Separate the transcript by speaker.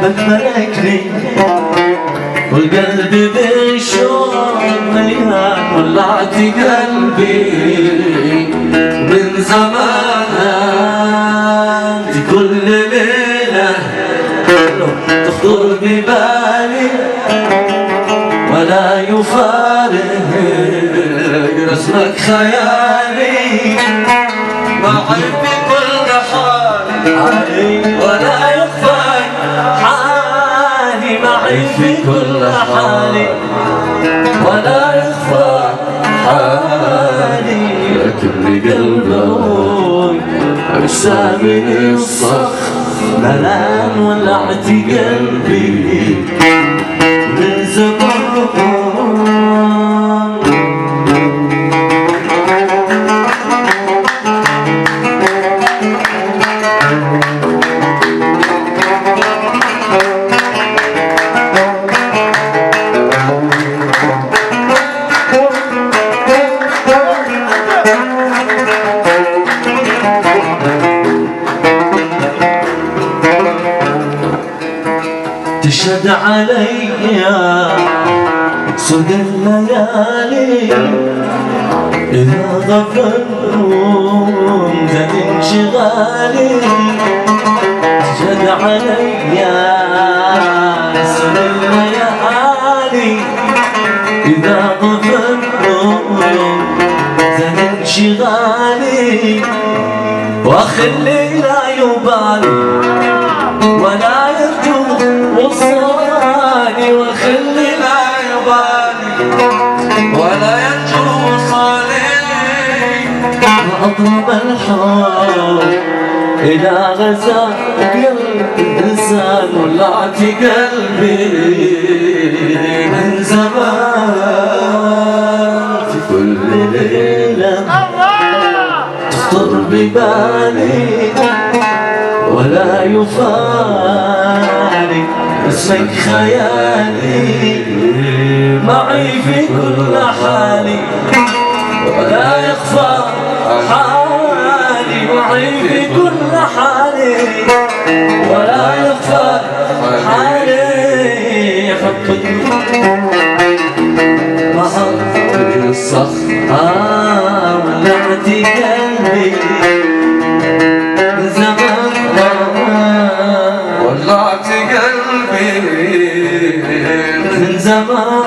Speaker 1: حبك ملكني والقلب بالشوق مليان، ولعت قلبي من زمان. في كل ليلة تخطر ببالي ولا يفارق رسمك خيالي، معي في كل حالي ولا يخفى حالي، معي في كل حالي ولا يخفى حالي. لكن قلبك أجسام من الصخر ملان، ولعت قلبي من زمان. تشهد علي صدى الليالي إذا غفلهم زاد انشغالي. تشهد علي صدى الليالي إذا غفلهم زاد انشغالي. وأخلي لا يبالي ولا يرجو وصالي، وخلي لا يبالي ولا يرجو وصالي. وأضرب الحب إلى غزا قلب الإنسان، ولعت قلبي من زمان. في كل ليلة تخطر ببالي ولا يفارق اسمك خيالي، معي في كل حالي ولا يخفى حالي، معي في كل حالي ولا يخفى حالي. حبك محط الصخر ولعت قلبي من زمان، ولعت قلبي من زمان.